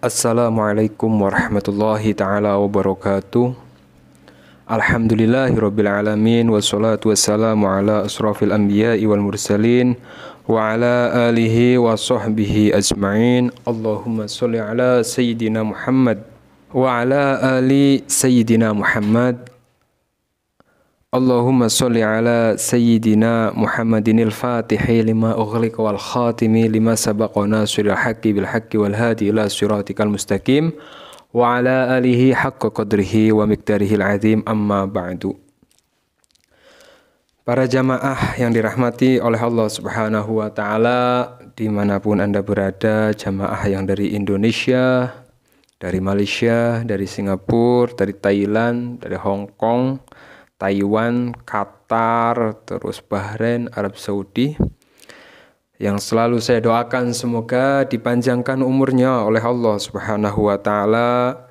Assalamualaikum warahmatullahi ta'ala wabarakatuh. Alhamdulillahirabbil alamin wassalatu wassalamu ala asrafil anbiya'i wal mursalin wa ala alihi wa sahbihi ajma'in. Allahumma sholli ala sayyidina Muhammad wa ala ali sayyidina Muhammad. Allahumma sholli ala sayyidina Muhammadinil fatihi lima ughliqa wal khatimi lima sabaqa nasiril haqqi bil haqqi wal hadi ila siratikal mustaqim wa ala alihi haqqa qadrihi wa miqdarihil azim, amma ba'du. Para jamaah yang dirahmati oleh Allah Subhanahu wa ta'ala, dimanapun Anda berada, jamaah yang dari Indonesia, dari Malaysia, dari Singapura, dari Thailand, dari Hong Kong, Taiwan, Qatar, terus Bahrain, Arab Saudi, yang selalu saya doakan semoga dipanjangkan umurnya oleh Allah Subhanahu wa ta'ala,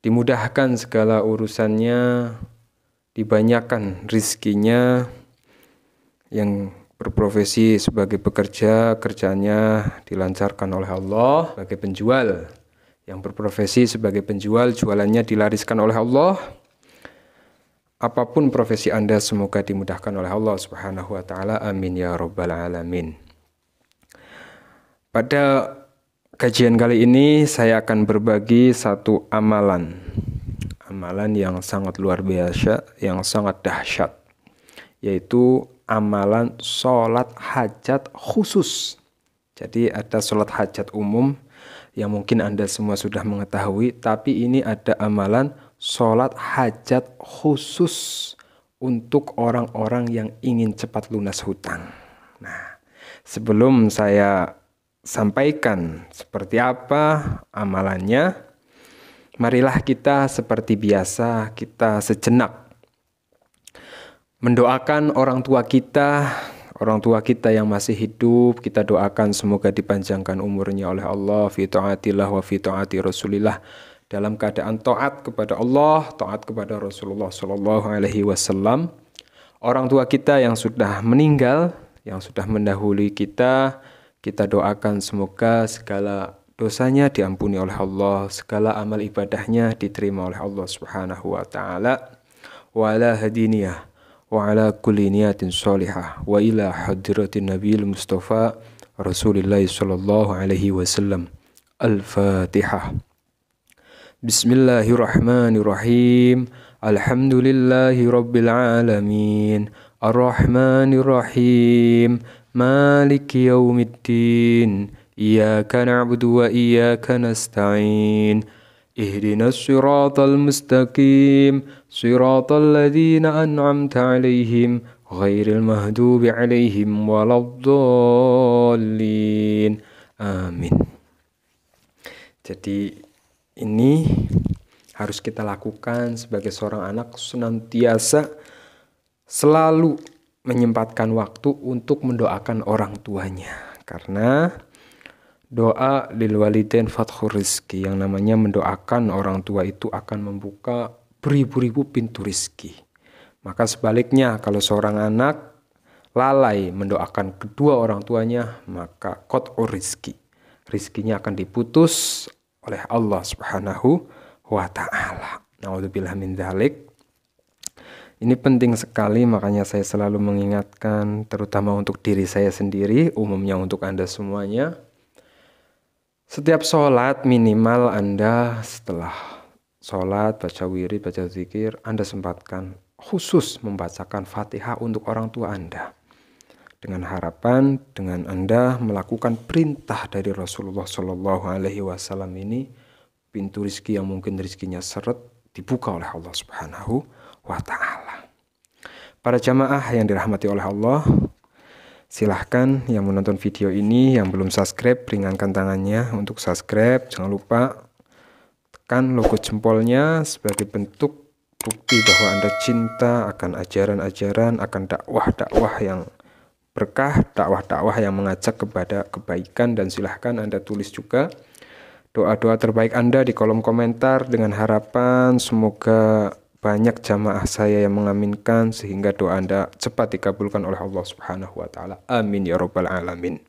dimudahkan segala urusannya, dibanyakan rizkinya, yang berprofesi sebagai pekerja, kerjanya dilancarkan oleh Allah, sebagai penjual, yang berprofesi sebagai penjual, jualannya dilariskan oleh Allah. Apapun profesi Anda semoga dimudahkan oleh Allah Subhanahu wa ta'ala. Amin ya rabbal alamin. Pada kajian kali ini saya akan berbagi satu amalan yang sangat luar biasa, yang sangat dahsyat, yaitu amalan sholat hajat khusus. Jadi ada sholat hajat umum yang mungkin Anda semua sudah mengetahui, tapi ini ada amalan sholat hajat khusus untuk orang-orang yang ingin cepat lunas hutang. Nah, sebelum saya sampaikan seperti apa amalannya, marilah kita seperti biasa, kita sejenak mendoakan orang tua kita yang masih hidup. Kita doakan semoga dipanjangkan umurnya oleh Allah fi taatillah wa fi taati Rasulillah, dalam keadaan taat kepada Allah, taat kepada Rasulullah Shallallahu Alaihi Wasallam. Orang tua kita yang sudah meninggal, yang sudah mendahului kita doakan semoga segala dosanya diampuni oleh Allah, segala amal ibadahnya diterima oleh Allah Subhanahu wa ta'ala. Wa ala hadiniyah wa ala kulli niyatin sholihah wa ila hadratin nabiyil mustafa Rasulillah Shallallahu Alaihi Wasallam. Al-Fatihah. Bismillahirrahmanirrahim. Alhamdulillahi rabbil alamin. Ar-Rahmanirrahim. Maliki yaumiddin. Iyyaka na'budu wa iyyaka nasta'in. Ihdinas siratal mustaqim. Siratal ladzina an'amta 'alaihim ghairil maghdubi 'alaihim waladdallin. Amin. Jadi ini harus kita lakukan sebagai seorang anak, senantiasa selalu menyempatkan waktu untuk mendoakan orang tuanya. Karena doa lil walidain fathur rizki, yang namanya mendoakan orang tua itu akan membuka beribu-ribu pintu rizki. Maka sebaliknya, kalau seorang anak lalai mendoakan kedua orang tuanya, maka qat'ur rizki, rizkinya akan diputus oleh Allah Subhanahu wa ta'ala. Na'udzubillah min dzalik. Ini penting sekali, makanya saya selalu mengingatkan, terutama untuk diri saya sendiri, umumnya untuk Anda semuanya. Setiap sholat minimal Anda setelah sholat, baca wirid, baca zikir, Anda sempatkan khusus membacakan Fatihah untuk orang tua Anda. Dengan harapan, dengan Anda melakukan perintah dari Rasulullah Shallallahu Alaihi Wasallam ini, pintu rizki yang mungkin rizkinya seret dibuka oleh Allah Subhanahu wa ta'ala. Para jamaah yang dirahmati oleh Allah, silahkan yang menonton video ini, yang belum subscribe, ringankan tangannya untuk subscribe. Jangan lupa tekan logo jempolnya sebagai bentuk bukti bahwa Anda cinta akan ajaran-ajaran, akan dakwah-dakwah yang berkah, dakwah-dakwah yang mengajak kepada kebaikan. Dan silahkan Anda tulis juga doa-doa terbaik Anda di kolom komentar, dengan harapan semoga banyak jamaah saya yang mengaminkan sehingga doa Anda cepat dikabulkan oleh Allah Subhanahu wa ta'ala. Amin ya rabbal alamin.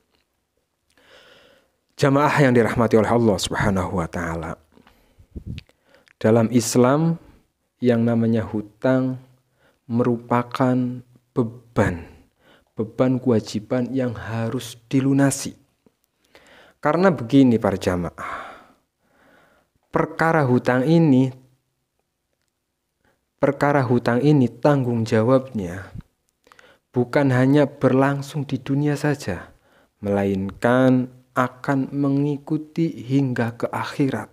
Jamaah yang dirahmati oleh Allah Subhanahu wa taala. Dalam Islam yang namanya hutang merupakan beban kewajiban yang harus dilunasi. Karena begini para jamaah, perkara hutang ini tanggung jawabnya bukan hanya berlangsung di dunia saja, melainkan akan mengikuti hingga ke akhirat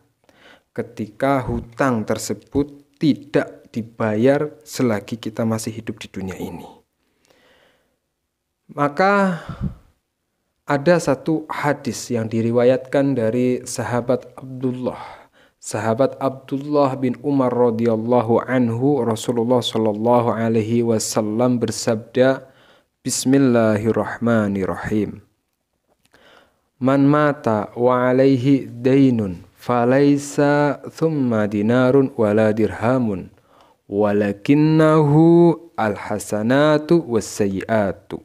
ketika hutang tersebut tidak dibayar selagi kita masih hidup di dunia ini. Maka ada satu hadis yang diriwayatkan dari sahabat Abdullah bin Umar radhiyallahu anhu. Rasulullah sallallahu alaihi wasallam bersabda, Bismillahirrahmanirrahim. Man mata wa alaihi dainun falaisa thumma dinarun wala dirhamun walakinnahu alhasanatu wassayiatu.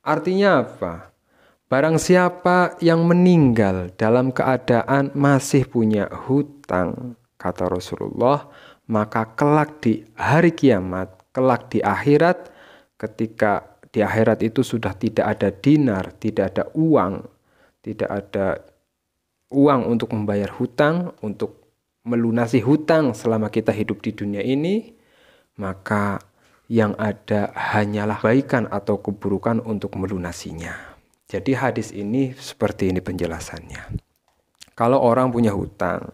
Artinya apa? Barang siapa yang meninggal dalam keadaan masih punya hutang, kata Rasulullah, maka kelak di hari kiamat, kelak di akhirat, ketika di akhirat itu sudah tidak ada dinar, tidak ada uang untuk membayar hutang, untuk melunasi hutang selama kita hidup di dunia ini, maka yang ada hanyalah kebaikan atau keburukan untuk melunasinya. Jadi hadis ini seperti ini penjelasannya. Kalau orang punya hutang,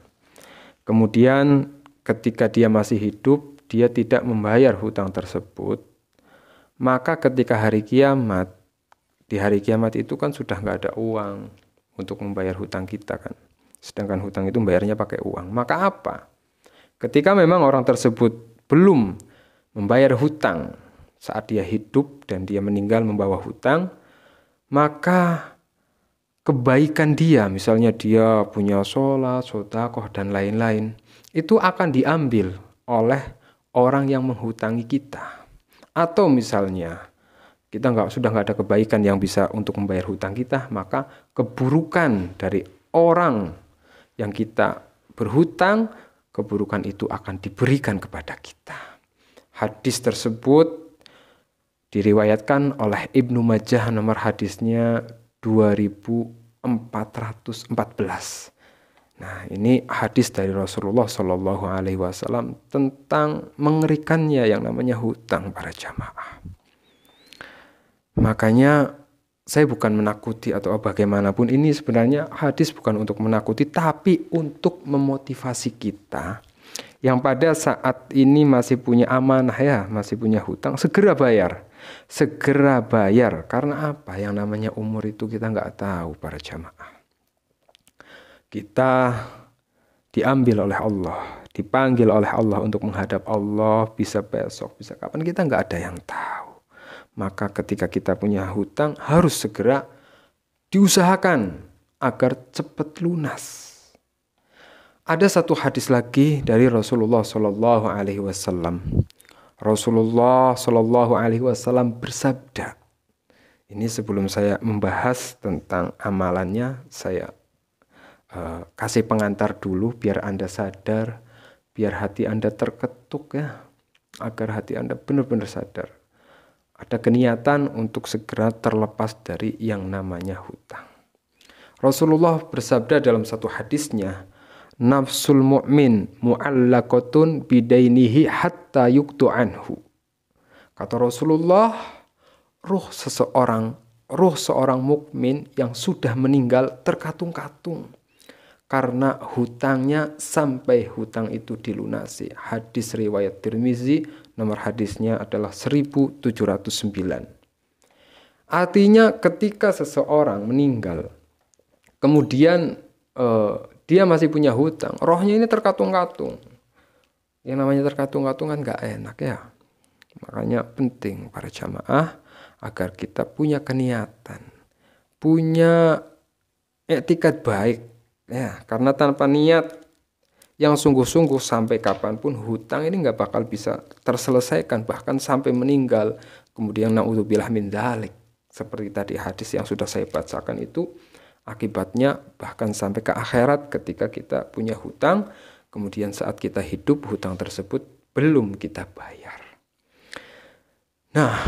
kemudian ketika dia masih hidup, dia tidak membayar hutang tersebut, maka ketika di hari kiamat itu kan sudah nggak ada uang untuk membayar hutang kita kan. Sedangkan hutang itu bayarnya pakai uang. Maka apa? Ketika memang orang tersebut belum membayar hutang saat dia hidup dan dia meninggal membawa hutang, maka kebaikan dia, misalnya dia punya sholat, sedekah dan lain-lain, itu akan diambil oleh orang yang menghutangi kita. Atau misalnya kita sudah nggak ada kebaikan yang bisa untuk membayar hutang kita, maka keburukan dari orang yang kita berhutang, keburukan itu akan diberikan kepada kita. Hadis tersebut diriwayatkan oleh Ibnu Majah, nomor hadisnya 2414. Nah, ini hadis dari Rasulullah Shallallahu Alaihi Wasallam tentang mengerikannya yang namanya hutang para jamaah. Makanya saya bukan menakuti atau bagaimanapun, ini sebenarnya hadis bukan untuk menakuti, tapi untuk memotivasi kita yang pada saat ini masih punya amanah ya, masih punya hutang, segera bayar. Karena apa? Yang namanya umur itu kita nggak tahu para jamaah. Kita diambil oleh Allah, dipanggil oleh Allah untuk menghadap Allah, bisa besok, bisa kapan, kita nggak ada yang tahu. Maka ketika kita punya hutang harus segera diusahakan agar cepat lunas. Ada satu hadis lagi dari Rasulullah Shallallahu Alaihi Wasallam. Rasulullah Shallallahu Alaihi Wasallam bersabda. Ini sebelum saya membahas tentang amalannya, saya kasih pengantar dulu biar Anda sadar, biar hati Anda terketuk ya, agar hati Anda benar-benar sadar. Ada keniatan untuk segera terlepas dari yang namanya hutang. Rasulullah bersabda dalam satu hadisnya, nafsul mu'min mu'allaqatun bidainihi hatta yuktu anhu. Kata Rasulullah, ruh seorang mukmin yang sudah meninggal terkatung-katung karena hutangnya sampai hutang itu dilunasi. Hadis riwayat Tirmizi, nomor hadisnya adalah 1709. Artinya ketika seseorang meninggal, kemudian dia masih punya hutang, rohnya ini terkatung-katung. Yang namanya terkatung-katung kan gak enak ya. Makanya penting para jamaah agar kita punya keniatan, punya etikat baik. Ya, karena tanpa niat yang sungguh-sungguh sampai kapanpun hutang ini nggak bakal bisa terselesaikan, bahkan sampai meninggal. Kemudian na'udzubillah min dzalik, seperti tadi hadis yang sudah saya bacakan itu, Akibatnya bahkan sampai ke akhirat ketika kita punya hutang, kemudian saat kita hidup hutang tersebut belum kita bayar. Nah,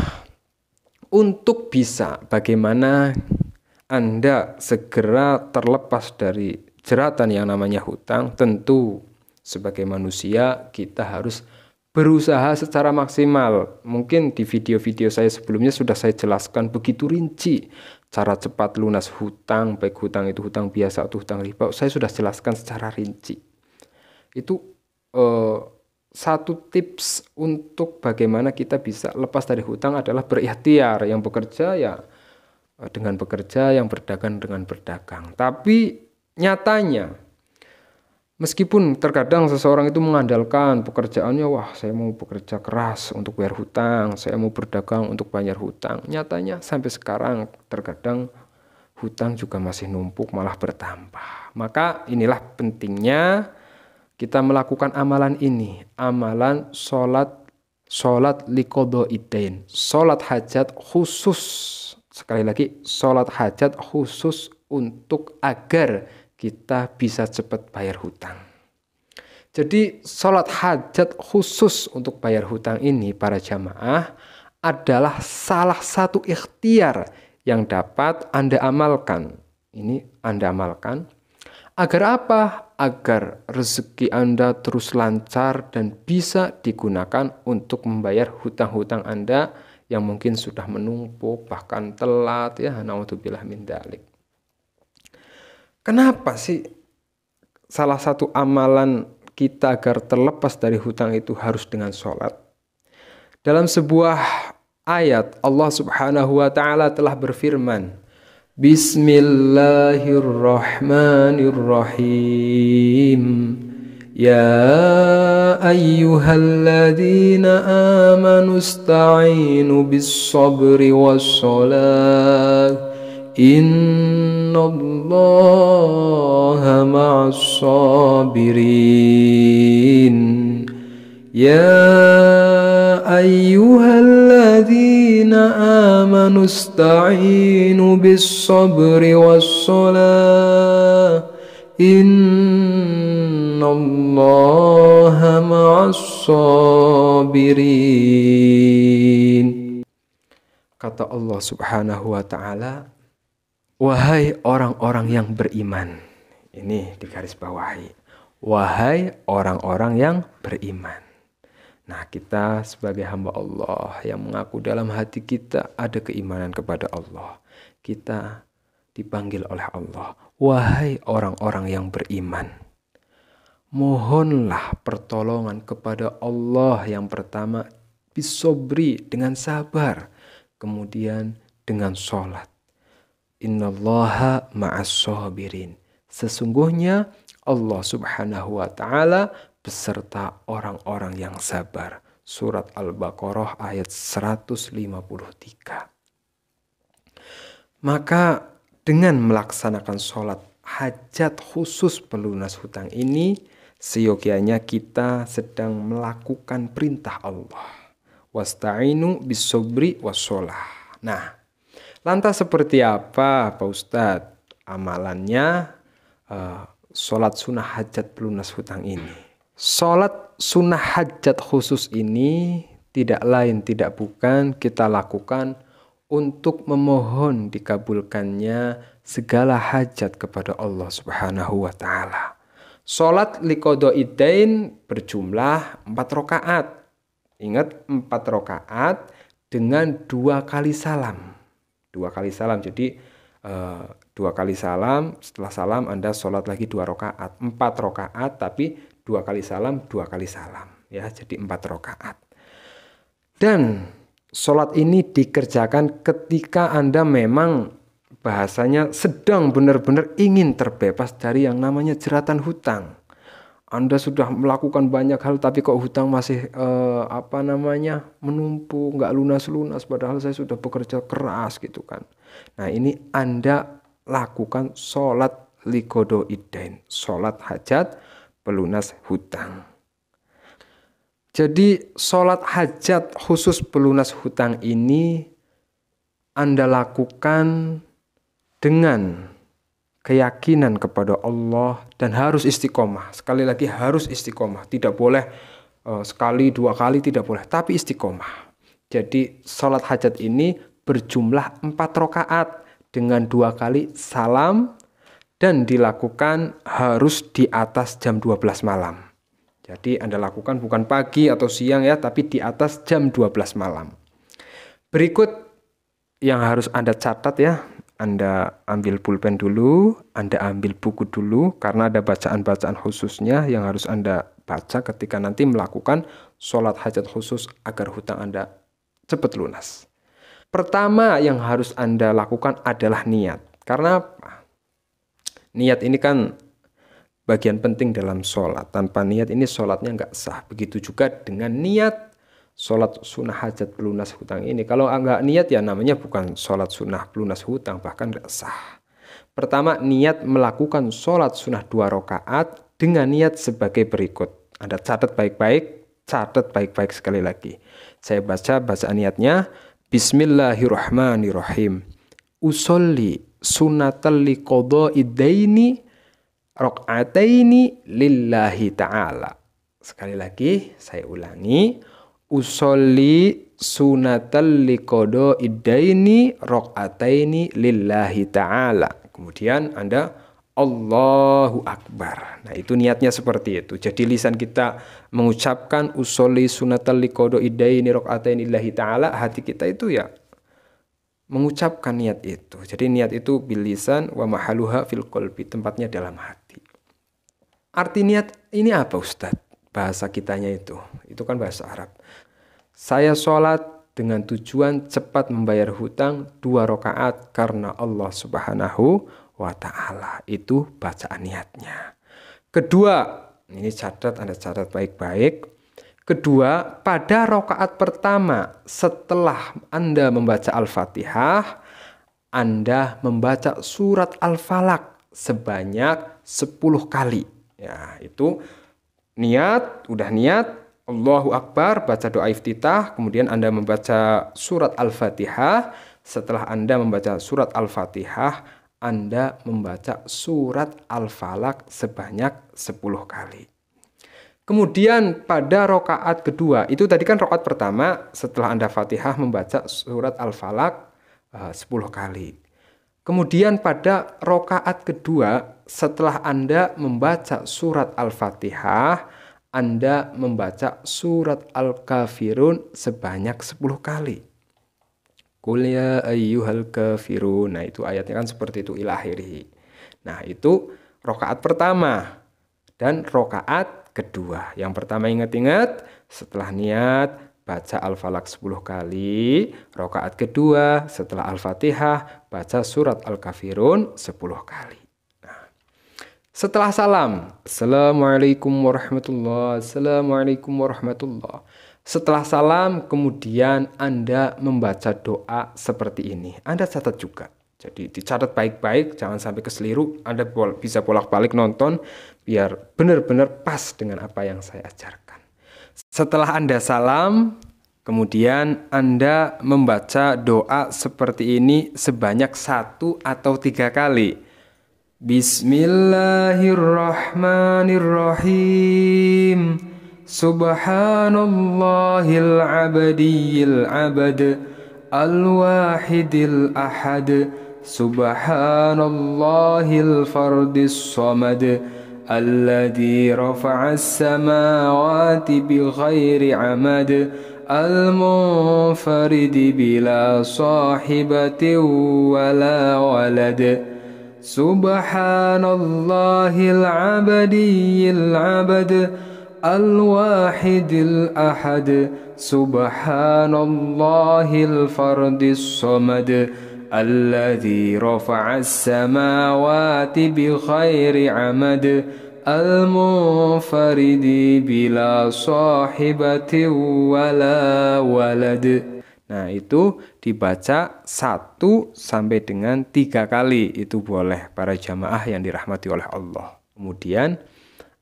untuk bisa bagaimana Anda segera terlepas dari jeratan yang namanya hutang, tentu sebagai manusia kita harus berusaha secara maksimal. Mungkin di video-video saya sebelumnya sudah saya jelaskan begitu rinci cara cepat lunas hutang, baik hutang itu hutang biasa atau hutang riba. Saya sudah jelaskan secara rinci. Itu satu tips untuk bagaimana kita bisa lepas dari hutang adalah berikhtiar. Yang bekerja ya dengan bekerja, yang berdagang dengan berdagang. Tapi nyatanya, meskipun terkadang seseorang itu mengandalkan pekerjaannya, wah saya mau bekerja keras untuk bayar hutang, saya mau berdagang untuk bayar hutang. Nyatanya sampai sekarang terkadang hutang juga masih numpuk, malah bertambah. Maka inilah pentingnya kita melakukan amalan ini, amalan sholat liqadaidain, sholat hajat khusus. Sekali lagi, sholat hajat khusus untuk agar kita bisa cepat bayar hutang. Jadi sholat hajat khusus untuk bayar hutang ini para jamaah adalah salah satu ikhtiar yang dapat Anda amalkan. Ini Anda amalkan. Agar apa? Agar rezeki Anda terus lancar dan bisa digunakan untuk membayar hutang-hutang Anda yang mungkin sudah menumpuk, bahkan telat ya, naudzubillah min dzalik. Kenapa sih salah satu amalan kita agar terlepas dari hutang itu harus dengan sholat? Dalam sebuah ayat Allah Subhanahu wa taala telah berfirman, Bismillahirrahmanirrahim. Ya ayyuhalladzina amanu ista'inu bis-sabri was-salah. Innallaha ma'as-sabirin. Ya ayyuhalladzina amanu ista'inu bis-sabri was-salah. Innallaha ma'as-sabirin. Kata Allah Subhanahu wa taala, wahai orang-orang yang beriman. Ini digarisbawahi. Wahai orang-orang yang beriman. Nah, kita sebagai hamba Allah yang mengaku dalam hati kita ada keimanan kepada Allah. Kita dipanggil oleh Allah. Wahai orang-orang yang beriman. Mohonlah pertolongan kepada Allah yang pertama bisobri dengan sabar. Kemudian dengan sholat. Innallaha ma'as-sabirin. Sesungguhnya Allah Subhanahu wa taala beserta orang-orang yang sabar. Surat Al-Baqarah ayat 153. Maka dengan melaksanakan sholat hajat khusus pelunas hutang ini, seyogianya kita sedang melakukan perintah Allah. Wasta'inu bis-sabri was-shalah. Nah, lantas seperti apa Pak Ustadz amalannya sholat sunnah hajat pelunas hutang ini? Sholat sunnah hajat khusus ini tidak lain tidak bukan kita lakukan untuk memohon dikabulkannya segala hajat kepada Allah Subhanahu wa taala. Sholat liqadaidain berjumlah 4 rakaat. Ingat 4 rakaat dengan 2 kali salam. 2 kali salam, jadi 2 kali salam, setelah salam Anda sholat lagi 2 rakaat. 4 rakaat tapi 2 kali salam, 2 kali salam. Ya, jadi 4 rakaat. Dan sholat ini dikerjakan ketika Anda memang bahasanya sedang benar-benar ingin terbebas dari yang namanya jeratan hutang. Anda sudah melakukan banyak hal tapi kok hutang masih menumpuk, nggak lunas-lunas padahal saya sudah bekerja keras gitu kan. Nah, ini Anda lakukan sholat liqadaidain, sholat hajat pelunas hutang. Jadi sholat hajat khusus pelunas hutang ini Anda lakukan dengan keyakinan kepada Allah, dan harus istiqomah. Sekali lagi harus istiqomah, tidak boleh sekali dua kali, tidak boleh, tapi istiqomah. Jadi sholat hajat ini berjumlah 4 rakaat dengan 2 kali salam, dan dilakukan harus di atas jam 12 malam. Jadi Anda lakukan bukan pagi atau siang ya, tapi di atas jam 12 malam. Berikut yang harus Anda catat ya. Anda ambil pulpen dulu, Anda ambil buku dulu, karena ada bacaan-bacaan khususnya yang harus Anda baca ketika nanti melakukan sholat hajat khusus agar hutang Anda cepat lunas. Pertama yang harus Anda lakukan adalah niat. Karena apa? Niat ini kan bagian penting dalam sholat. Tanpa niat ini sholatnya nggak sah. Begitu juga dengan niat sholat sunnah hajat pelunas hutang ini. Kalau nggak niat ya namanya bukan sholat sunnah pelunas hutang, bahkan nggak sah. Pertama, niat melakukan sholat sunnah 2 rakaat dengan niat sebagai berikut. Anda catat baik-baik sekali lagi. Saya baca bacaan niatnya. Bismillahirrahmanirrahim. Usolli sunatal liqadha'i daini raq'ataini lillahi ta'ala. Sekali lagi saya ulangi. Usolli sunatal liqadha'i daini raq'ataini lillahi ta'ala. Kemudian Anda Allahu Akbar. Nah, itu niatnya seperti itu. Jadi lisan kita mengucapkan usolli sunatal liqadha'i daini raq'ataini lillahi ta'ala, hati kita itu ya mengucapkan niat itu. Jadi niat itu bilisan wa mahaluha fil qalbi, tempatnya dalam hati. Arti niat ini apa Ustadz? Bahasa kitanya itu kan bahasa Arab. Saya sholat dengan tujuan cepat membayar hutang 2 rakaat karena Allah Subhanahu wa ta'ala. Itu bacaan niatnya. Kedua, ini Anda catat baik-baik. Kedua, pada rakaat pertama setelah Anda membaca Al-Fatihah, Anda membaca surat Al-Falaq sebanyak 10 kali. Ya, itu niat, udah niat, Allahu Akbar, baca doa iftitah, kemudian Anda membaca surat Al-Fatihah. Setelah Anda membaca surat Al-Fatihah, Anda membaca surat Al-Falaq sebanyak 10 kali. Kemudian pada rakaat kedua, itu tadi kan rakaat pertama setelah Anda Fatihah membaca surat Al-Falaq 10 kali. Kemudian pada rakaat kedua setelah Anda membaca surat Al-Fatihah, Anda membaca surat Al-Kafirun sebanyak 10 kali. Qul ya ayyuhal kafirun. Nah, itu ayatnya kan seperti itu ila akhirih. Nah, itu rakaat pertama dan rakaat kedua. Yang pertama ingat-ingat, setelah niat baca Al-Falaq 10 kali. Rakaat kedua setelah Al-Fatihah baca surat Al-Kafirun 10 kali. Nah, setelah salam, Assalamualaikum warahmatullahi, Assalamualaikum warahmatullahi. Setelah salam kemudian Anda membaca doa seperti ini. Anda catat juga. Jadi dicatat baik-baik, jangan sampai keseliru. Anda bisa bolak-balik nonton biar benar-benar pas dengan apa yang saya ajarkan. Setelah Anda salam, kemudian Anda membaca doa seperti ini sebanyak 1 atau 3 kali. Bismillahirrahmanirrahim. Subhanallahil abadiyil abad. Al-wahidil ahad. Subhanallahil fardis samad. Alladhi rafa'as samawati bi ghairi amad. Al-munfaridi bila sahibati wala walad. Subhanallahil abadiyil abad. Al-wahidil ahad. Subhanallahil fardis samad. Alladhi rafa'as samawati bi ghairi amad. Al-munfaridi bila sahibati wala walad. Nah, itu dibaca 1 sampai dengan 3 kali. Itu boleh para jamaah yang dirahmati oleh Allah. Kemudian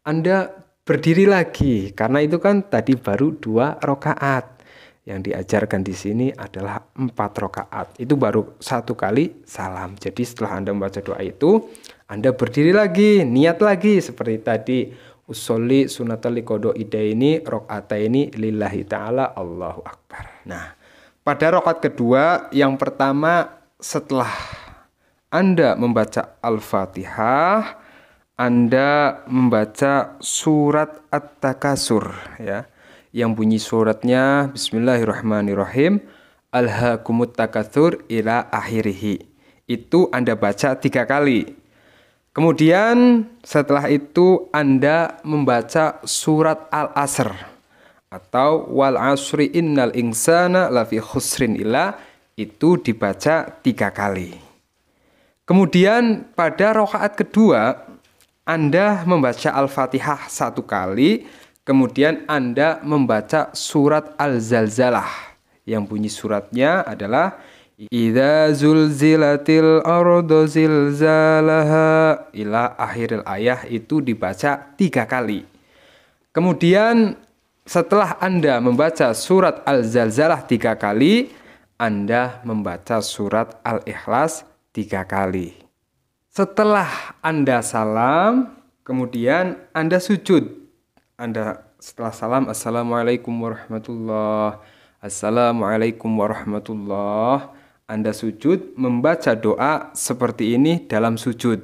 Anda berdiri lagi, karena itu kan tadi baru 2 rakaat. Yang diajarkan di sini adalah 4 rakaat. Itu baru 1 kali salam. Jadi setelah Anda membaca doa itu, Anda berdiri lagi, niat lagi seperti tadi. Usolli sunatal liqodo idaini rok'ataini lillahi ta'ala Allahu Akbar. Nah, pada rakaat kedua yang pertama setelah Anda membaca Al-Fatihah, Anda membaca surat At-Takasur ya. Yang bunyi suratnya Bismillahirrahmanirrahim. Alhaakumut takatsur ila akhirih. Itu Anda baca 3 kali. Kemudian setelah itu Anda membaca surat Al-Asr atau wal asri innal insana lafi khusrin illa, itu dibaca 3 kali. Kemudian pada rakaat kedua Anda membaca Al-Fatihah 1 kali, kemudian Anda membaca surat Al-Zalzalah yang bunyi suratnya adalah Idza zulzilatil ardu zilzalaha ila akhiril ayah, itu dibaca 3 kali. Kemudian setelah Anda membaca surat Al-Zalzalah 3 kali, Anda membaca surat Al-Ikhlas 3 kali. Setelah Anda salam, kemudian Anda sujud. Anda setelah salam Assalamualaikum warahmatullahi, Assalamualaikum warahmatullahi, Anda sujud membaca doa seperti ini dalam sujud.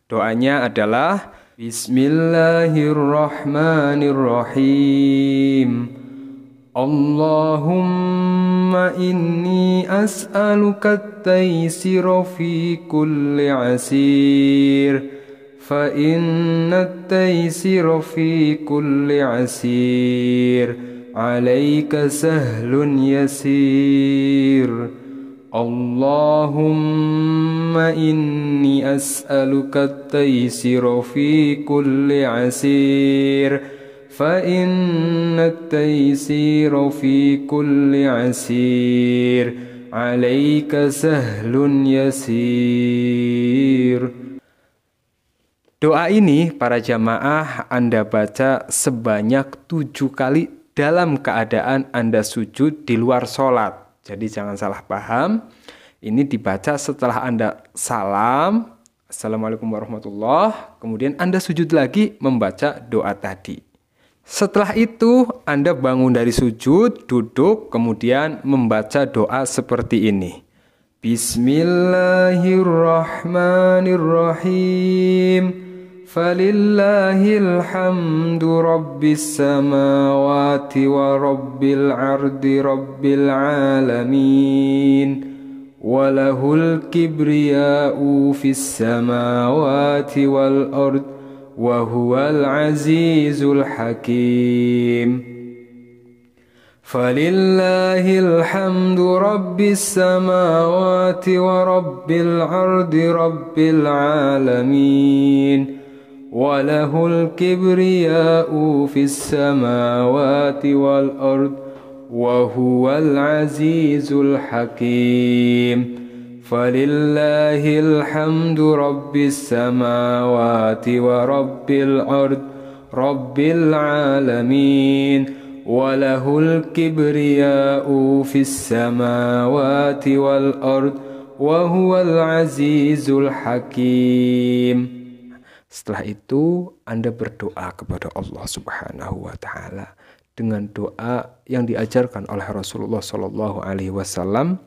Doanya adalah Bismillahirrahmanirrahim. Allahumma inni as'aluka at-taysira fi kulli asir. Fa inna at-taysira fi kulli asir. Alaika sahlun yasir. Allahumma inni as'aluka at-taysira fi kulli asir. Fa inna at-taysira fi kulli asir. Alaika sahlun yasir. Doa ini para jamaah Anda baca sebanyak 7 kali dalam keadaan Anda sujud di luar sholat. Jadi jangan salah paham. Ini dibaca setelah Anda salam, Assalamualaikum warahmatullahi, kemudian Anda sujud lagi membaca doa tadi. Setelah itu Anda bangun dari sujud, duduk, kemudian membaca doa seperti ini. Bismillahirrahmanirrahim. Falillahil hamdu rabbis samawati wa rabbil ardi rabbil alamin. Walahul kibriya'u fis samawati wal ard wa huwal azizul hakim. Falillahil hamdu rabbis samawati wa rabbil ardi rabbil alamin. Walahul kibriya'u fis samawati wal ard wa huwal azizul hakim. Falillahil hamdu rabbis samawati wa rabbil ard rabbil alamin. Walahul kibriya'u fis samawati wal ard wa huwal azizul hakim. Setelah itu Anda berdoa kepada Allah Subhanahu wa taala dengan doa yang diajarkan oleh Rasulullah Shallallahu alaihi wasallam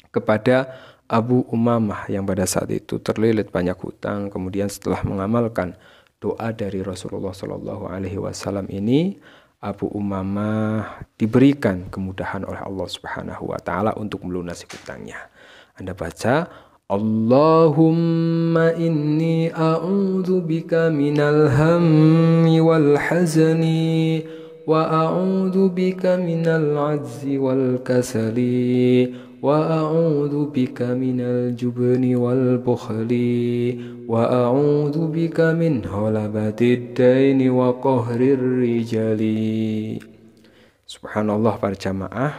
kepada Abu Umamah yang pada saat itu terlilit banyak hutang. Kemudian setelah mengamalkan doa dari Rasulullah Shallallahu alaihi wasallam ini, Abu Umamah diberikan kemudahan oleh Allah Subhanahu wa taala untuk melunasi hutangnya. Anda baca Allahumma inni a'udzu bika minal hammi wal hazani wa a'udzu bika minal 'ajzi wal kasali wa a'udzu bika minal jubni wal bukhli wa a'udzu bika min halabatid daini wa qahrir rijali. Subhanallah para jamaah,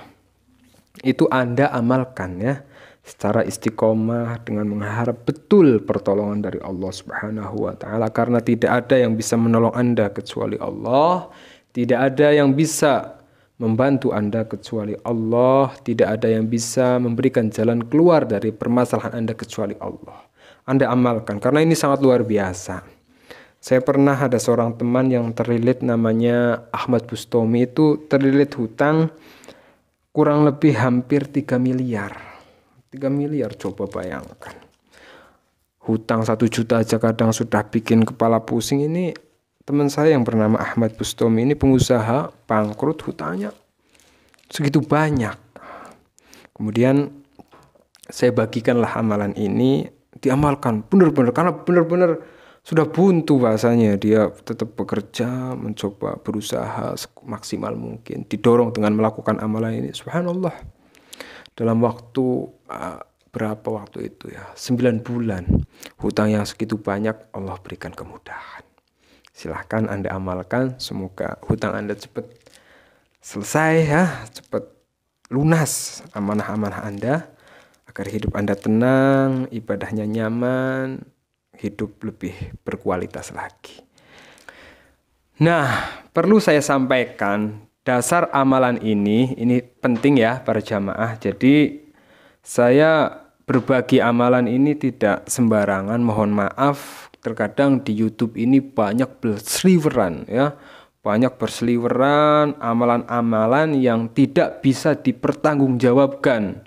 itu Anda amalkan ya secara istiqomah dengan mengharap betul pertolongan dari Allah Subhanahu wa taala, karena tidak ada yang bisa menolong Anda kecuali Allah, tidak ada yang bisa membantu Anda kecuali Allah, tidak ada yang bisa memberikan jalan keluar dari permasalahan Anda kecuali Allah. Anda amalkan karena ini sangat luar biasa. Saya pernah ada seorang teman yang terlilit namanya Ahmad Bustami, itu terlilit hutang kurang lebih hampir 3 miliar. 3 miliar, coba bayangkan. Hutang 1 juta aja kadang sudah bikin kepala pusing. Ini teman saya yang bernama Ahmad Bustami ini pengusaha, bangkrut, hutangnya segitu banyak. Kemudian saya bagikanlah amalan ini, diamalkan benar-benar karena benar-benar sudah buntu bahasanya. Dia tetap bekerja, mencoba berusaha maksimal mungkin, didorong dengan melakukan amalan ini. Subhanallah, dalam waktu berapa waktu itu ya, 9 bulan, hutang yang segitu banyak Allah berikan kemudahan. Silahkan Anda amalkan, semoga hutang Anda cepat selesai ya, cepat lunas amanah-amanah Anda, agar hidup Anda tenang, ibadahnya nyaman, hidup lebih berkualitas lagi. Nah, perlu saya sampaikan dasar amalan ini penting ya para jamaah. Jadi saya berbagi amalan ini tidak sembarangan, mohon maaf. Terkadang di YouTube ini banyak berseliweran ya. Banyak berseliweran amalan-amalan yang tidak bisa dipertanggungjawabkan.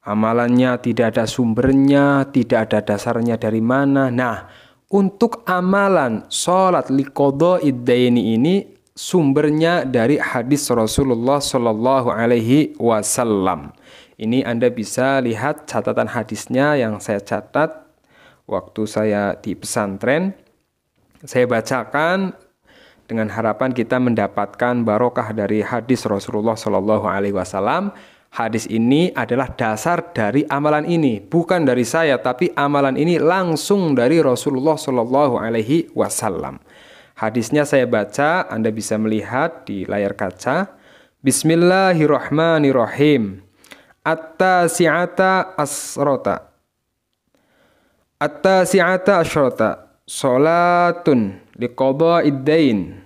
Amalannya tidak ada sumbernya, tidak ada dasarnya dari mana. Nah, untuk amalan sholat liqadha'id daini ini sumbernya dari hadis Rasulullah Shallallahu Alaihi Wasallam. Ini Anda bisa lihat catatan hadisnya yang saya catat waktu saya di pesantren. Saya bacakan dengan harapan kita mendapatkan barokah dari hadis Rasulullah Shallallahu Alaihi Wasallam. Hadis ini adalah dasar dari amalan ini, bukan dari saya, tapi amalan ini langsung dari Rasulullah Shallallahu Alaihi Wasallam. Hadisnya saya baca, Anda bisa melihat di layar kaca. Bismillahirrahmanirrahim. At-tasi'ata asrota. At-tasi'ata asrota. Salatun liqadha'id dain.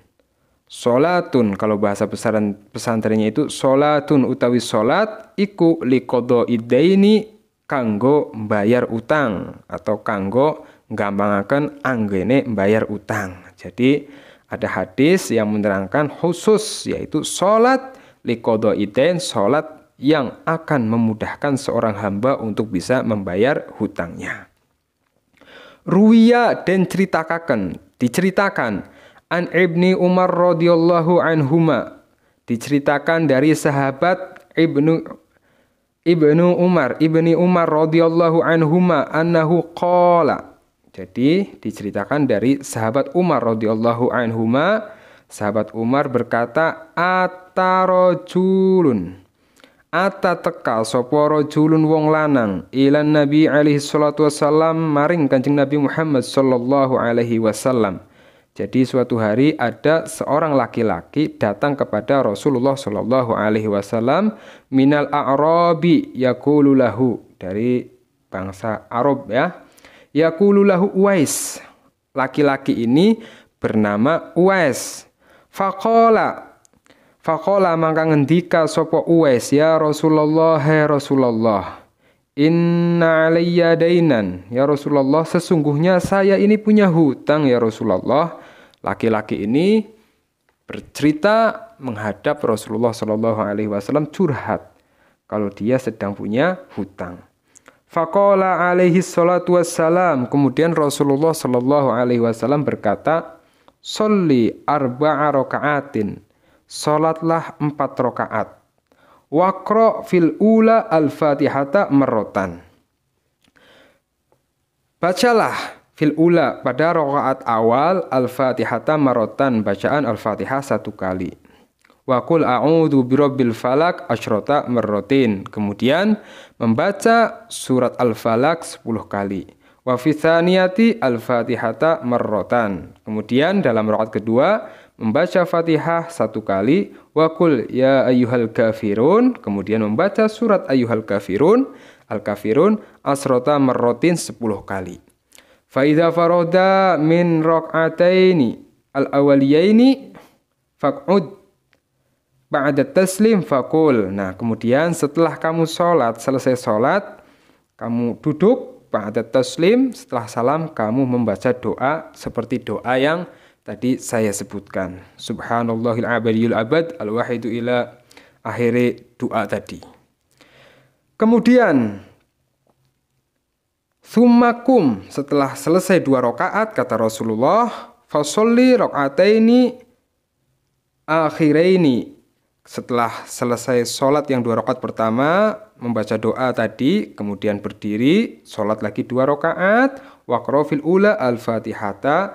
Salatun, kalau bahasa pesantrennya itu salatun utawi salat iku liqadha'id daini, kanggo mbayar utang atau kanggo nggampangaken anggene mbayar utang. Jadi ada hadis yang menerangkan khusus, yaitu salat liqadha'id dain, salat yang akan memudahkan seorang hamba untuk bisa membayar hutangnya. Ruwiya dan diceritakan an Ibni Umar radhiyallahu anhuma, diceritakan dari sahabat Ibni Umar radhiyallahu anhuma annahu qala. Jadi diceritakan dari sahabat Umar radhiyallahu anhuma, sahabat Umar berkata, ata teka sapa rajulun wong lanang ilan Nabi alaihi salatu wasallam maring Kanjeng Nabi Muhammad sallallahu alaihi wasallam. Jadi suatu hari ada seorang laki-laki datang kepada Rasulullah Shallallahu Alaihi Wasallam minal a'rabi yaqulu lahu, dari bangsa Arab ya. Yaqulu lahu Uwais. Laki-laki ini bernama Uwais. Faqala mangka ngendika sapa Uwais, ya Rasulullah, hai Rasulullah, inna alayya dainan, ya Rasulullah, sesungguhnya saya ini punya hutang ya Rasulullah. Laki-laki ini bercerita menghadap Rasulullah Shallallahu Alaihi Wasallam, curhat kalau dia sedang punya hutang. Faqala alaihi salatu wassalam, kemudian Rasulullah Shallallahu Alaihi Wasallam berkata, sholli arba'a raka'atin, salatlah 4 rakaat. Waqra fil ula al-fatihata marrotan, bacalah fil ula pada rakaat awal al-fatihata marrotan, bacaan al-fatihah 1 kali. Wa qul a'udzu birabbil falaq asyrota marrotin, kemudian membaca surat al-falaq 10 kali. Wa fi tsaniyati al-fatihata marrotan, kemudian dalam rakaat kedua membaca Fatihah 1 kali. Wa qul ya ayyuhal kafirun, kemudian membaca surat ayyuhal kafirun, al-kafirun asrota marrotin 10 kali. Fa idza farada min rak'ataini al-awwaliyaini faq'ud ba'da taslim faqul. Nah, kemudian setelah kamu selesai sholat, kamu duduk ba'da taslim, setelah salam kamu membaca doa seperti doa yang tadi saya sebutkan. Subhanallahil abadiyul abad al-wahidu ila akhiri doa tadi. Kemudian summakum, setelah selesai 2 rakaat kata Rasulullah, fasolli rakaataini akhiraini. Setelah selesai sholat yang 2 rakaat pertama, membaca doa tadi, kemudian berdiri, sholat lagi 2 rakaat, waqra fil ula al-fatihata.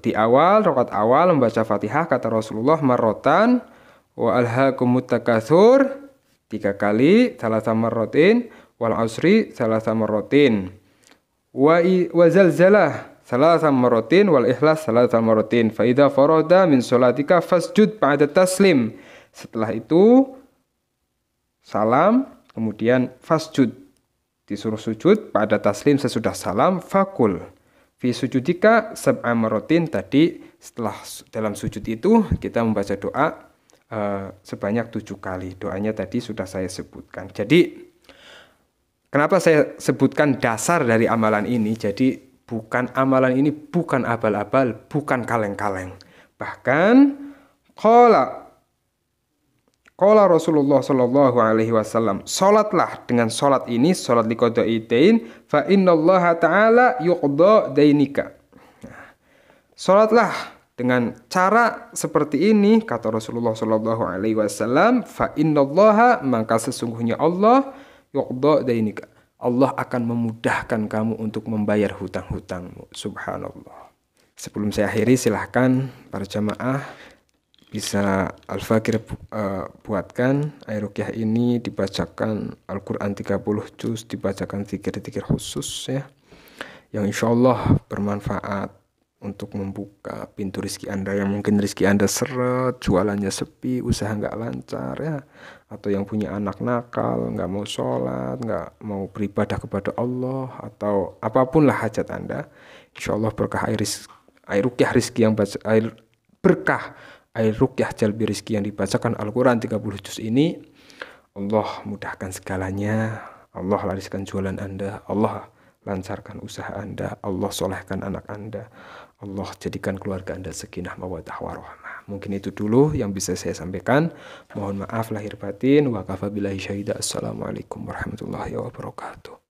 Di awal, rakaat awal membaca fatihah kata Rasulullah marrotan, wa alhaakumut takatsur 3 kali, salasa marrotin, wal asri salasa marrotin, wa zalzalah salasa marrotin, wal ikhlas salasa marrotin, fa idza farada min sholatika fasjud ba'da taslim. Setelah itu salam, kemudian fasjud, disuruh sujud pada taslim sesudah salam, fakul fi sujudika sab'a marotin. Tadi setelah dalam sujud itu kita membaca doa sebanyak 7 kali. Doanya tadi sudah saya sebutkan. Jadi kenapa saya sebutkan dasar dari amalan ini? Jadi amalan ini bukan abal-abal, bukan kaleng-kaleng. Bahkan Qala Rasulullah sallallahu alaihi wasallam, salatlah dengan salat ini, salat liqadaitain, fa innallaha ta'ala yuqda dainika. Salatlah dengan cara seperti ini kata Rasulullah sallallahu alaihi wasallam, fa innallaha, maka sesungguhnya Allah, yuqda dainika, Allah akan memudahkan kamu untuk membayar hutang-hutangmu. Subhanallah. Sebelum saya akhiri, silahkan para jamaah bisa Al-Fakir buatkan air ruqyah ini, dibacakan Al-Quran 30 juz, dibacakan zikir-zikir khusus ya, yang insya Allah bermanfaat untuk membuka pintu rezeki Anda yang mungkin rezeki Anda seret, jualannya sepi, usaha nggak lancar ya, atau yang punya anak nakal, nggak mau sholat, nggak mau beribadah kepada Allah, atau apapun lah hajat Anda, insya Allah berkah air ruqyah rezeki yang berkah air ruqyah jalbi rizki yang dibacakan Al-Quran 30 juz ini, Allah mudahkan segalanya, Allah lariskan jualan Anda, Allah lancarkan usaha Anda, Allah solehkan anak Anda, Allah jadikan keluarga Anda sakinah mawaddah warahmah. Mungkin itu dulu yang bisa saya sampaikan. Mohon maaf lahir batin. Wa kafa billahi syahida. Assalamualaikum warahmatullahi wabarakatuh.